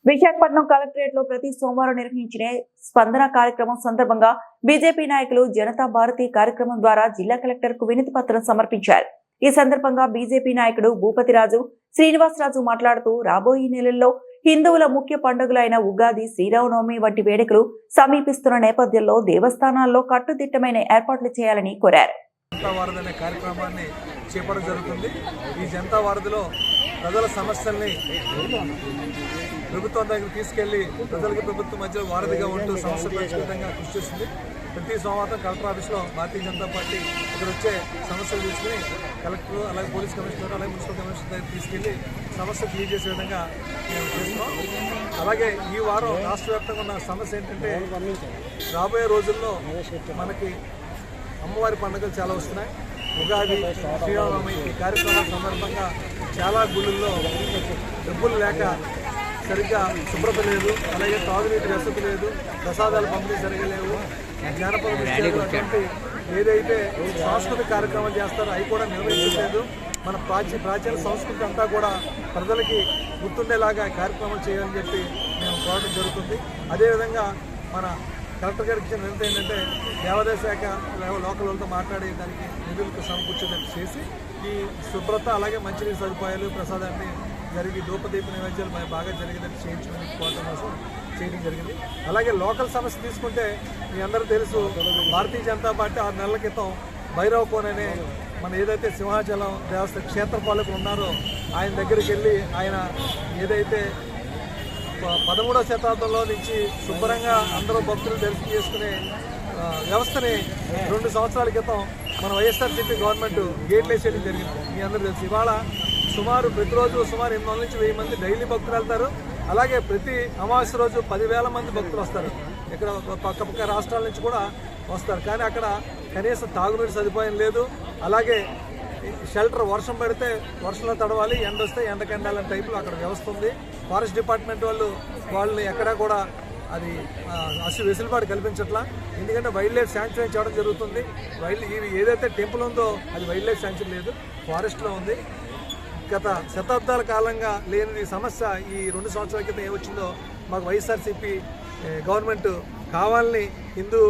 Visakhapatnam collectorate లో ప్రతి సోమవారం నిర్వహించిన స్పందన కార్యక్రమం సందర్భంగా బీజేపీ నాయకులు జనతా భారతి కార్యక్రమం ద్వారా జిల్లా కలెక్టర్ కు వినతి పత్రం సమర్పించారు. ఈ సందర్భంగా బీజేపీ నాయకుడు భూపతిరాజు శ్రీనివాసరాజు మాట్లాడుతూ రాబోయే నెలల్లో హిందువుల ముఖ్య పండుగలైన ఉగాది, శ్రీరామనవమి వంటి వేడుకలు సమీపిస్తున్న నేపథ్యంలో దేవస్థానాల్లో కట్టుదిట్టమైన ఏర్పాట్లు చేయాలని కోరారు. జనతా వారధి అనే కార్యక్రమాన్ని చేపట్టడం జరుగుతుంది. ఈ జనతా వారధిలో ప్రజల సమస్యల్ని ప్రభుత్వం దగ్గర తీసుకెళ్లి ప్రజలకి ప్రభుత్వం మధ్య వారధిగా ఉంటూ సమస్య పరిష్కృతంగా కృషి చేస్తుంది. ప్రతి సోమవారం కలెక్టర్ ఆఫీస్లో భారతీయ జనతా పార్టీ ఇక్కడ వచ్చే సమస్యలు తీసుకుని కలెక్టర్, అలాగే పోలీస్ కమిషనర్, అలాగే మున్సిపల్ కమిషనర్ దగ్గర తీసుకెళ్లి సమస్య క్లియర్ చేసే విధంగా మేము చేస్తున్నాం. అలాగే ఈ వారం రాష్ట్ర వ్యాప్తంగా ఉన్న సమస్య ఏంటంటే రాబోయే రోజుల్లో మనకి అమ్మవారి పండుగలు చాలా వస్తున్నాయి. ఉగాది, శ్రీరామనవమి ఈ కార్యక్రమాల సందర్భంగా చాలా గుళ్ళల్లో డబ్బులు లేక సరిగ్గా శుభ్రత లేదు, అలాగే తాగునీటి వసతి లేదు, ప్రసాదాలు పంపిణీ సరిగా లేవు, జానపద నృత్యాలు అటువంటి ఏదైతే సాంస్కృతిక కార్యక్రమాలు చేస్తారో అవి కూడా నిర్వహించలేదు. మన ప్రాచీన సంస్కృతి అంతా కూడా ప్రజలకి గుర్తుండేలాగా కార్యక్రమాలు చేయాలని చెప్పి మేము కోరడం జరుగుతుంది. అదేవిధంగా మన కలెక్టర్ గారికి ఇచ్చిన వినతి ఏంటంటే దేవాదాయ శాఖ లోకల్ వాళ్ళతో మాట్లాడి దానికి నిధులకు సమకూర్చేటట్టు చేసి ఈ శుభ్రత, అలాగే మంచినీటి సదుపాయాలు, ప్రసాదాన్ని జరిగి ధూపదీప నైవేద్యాలు మనకి బాగా జరిగేటట్టు చేయించమని కోరడం కోసం చేయడం జరిగింది. అలాగే లోకల్ సమస్య తీసుకుంటే మీ అందరూ తెలుసు, భారతీయ జనతా పార్టీ 6 నెలల క్రితం భైరవకోన్ అనే మన ఏదైతే సింహాచలం దేవస్థాన క్షేత్రపాలకులు ఉన్నారో ఆయన దగ్గరికి వెళ్ళి ఆయన ఏదైతే 13వ శతాబ్దంలో నుంచి శుభ్రంగా అందరూ భక్తులు దర్శనం చేసుకునే వ్యవస్థని 2 సంవత్సరాల క్రితం మన వైఎస్ఆర్సీపీ గవర్నమెంట్ గేట్లు వేసేయడం జరిగింది. మీ అందరూ తెలుసు. ఇవాళ సుమారు ప్రతిరోజు సుమారు 800 నుంచి 1000 మంది డైలీ భక్తులు వెళ్తారు. అలాగే ప్రతి అమావాస్య రోజు 10,000 మంది భక్తులు వస్తారు. ఇక్కడ పక్క రాష్ట్రాల నుంచి కూడా వస్తారు. కానీ అక్కడ కనీసం తాగునీటి సదుపాయం లేదు. అలాగే షెల్టర్, వర్షం పడితే వర్షంలో తడవాలి, ఎండ వస్తే ఎండకెండాలని టైపులో అక్కడ వ్యవస్థ ఉంది. ఫారెస్ట్ డిపార్ట్మెంట్ వాళ్ళని ఎక్కడా కూడా అది వెసులుబాటు కల్పించట్లా. ఎందుకంటే వైల్డ్ లైఫ్ శాంక్చురీ చేయడం జరుగుతుంది. ఇది ఏదైతే టెంపుల్ ఉందో అది వైల్డ్ లైఫ్ శాంక్చురీ లేదు, ఫారెస్ట్లో ఉంది. గత శతాబ్దాల కాలంగా లేని సమస్య ఈ 2 సంవత్సరాల క్రితం ఏమొచ్చిందో మాకు వైఎస్ఆర్సీపీ గవర్నమెంట్ కావాలని హిందూ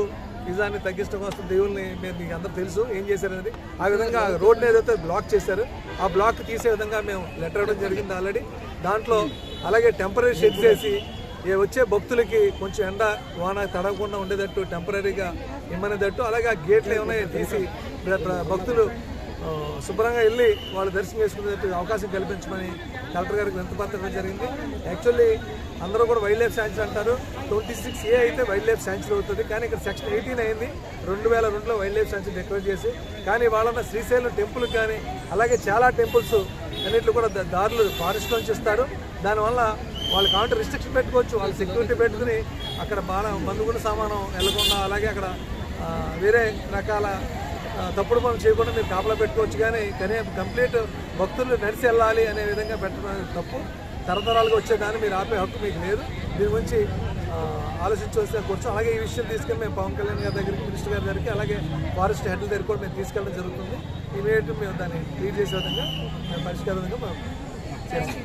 నిజాన్ని తగ్గించడం కోసం దేవుల్ని మీకు అందరూ తెలుసు ఏం చేశారనేది. ఆ విధంగా రోడ్ని ఏదైతే బ్లాక్ చేశారు ఆ బ్లాక్ తీసే విధంగా మేము లెటర్ ఇవ్వడం జరిగింది ఆల్రెడీ. దాంట్లో అలాగే టెంపరీ షెడ్ చేసి వచ్చే భక్తులకి కొంచెం ఎండ వాన తడవకుండా ఉండేటట్టు టెంపరీగా ఇమ్మనేటట్టు, అలాగే ఆ గేట్లు ఏమైనా తీసి భక్తులు శుభ్రంగా వెళ్ళి వాళ్ళు దర్శనం చేసుకునేటట్టు అవకాశం కల్పించమని కలెక్టర్ గారికి వినతి పత్రం జరిగింది. యాక్చువల్లీ అందరూ కూడా వైల్డ్ లైఫ్ శాంక్చురీ అంటారు. 26A అయితే వైల్డ్ లైఫ్ శాంక్చురీ అవుతుంది. కానీ ఇక్కడ సెక్షన్ 18 అయింది. 2002లో వైల్డ్ లైఫ్ శాంక్చురీ డిక్లేర్ చేసి, కానీ వాళ్ళన్న శ్రీశైలం టెంపుల్ కానీ అలాగే చాలా టెంపుల్స్ అన్నింటిలో కూడా దారులు ఫారెస్ట్ నుంచి ఇస్తారు. దానివల్ల వాళ్ళు కావాలంటే రిస్ట్రిక్షన్ పెట్టుకోవచ్చు, వాళ్ళు సెక్యూరిటీ పెట్టుకుని అక్కడ మందుగుండు సామానం వెళ్ళకుండా, అలాగే అక్కడ వేరే రకాల తప్పుడు పనులు చేయకుండా మీరు కాపలా పెట్టుకోవచ్చు. కానీ కంప్లీట్ భక్తులు నడిచి వెళ్ళాలి అనే విధంగా పెట్టడం తప్పు. తరతరాలుగా వచ్చేదాన్ని మీరు ఆపే హక్కు మీకు లేదు. దీని గురించి ఆలోచించవలసిన కూర్చో. అలాగే ఈ విషయం తీసుకెళ్ళి మేము పవన్ కళ్యాణ్ గారి దగ్గరికి, మినిస్టర్ గారి దగ్గరికి, అలాగే ఫారెస్ట్ హెడ్ల దగ్గర కూడా మేము తీసుకెళ్ళడం జరుగుతుంది. ఇమీడియట్గా మేము దాన్ని క్లియర్ చేసే విధంగా మేము పరిష్కార విధంగా చేస్తాం.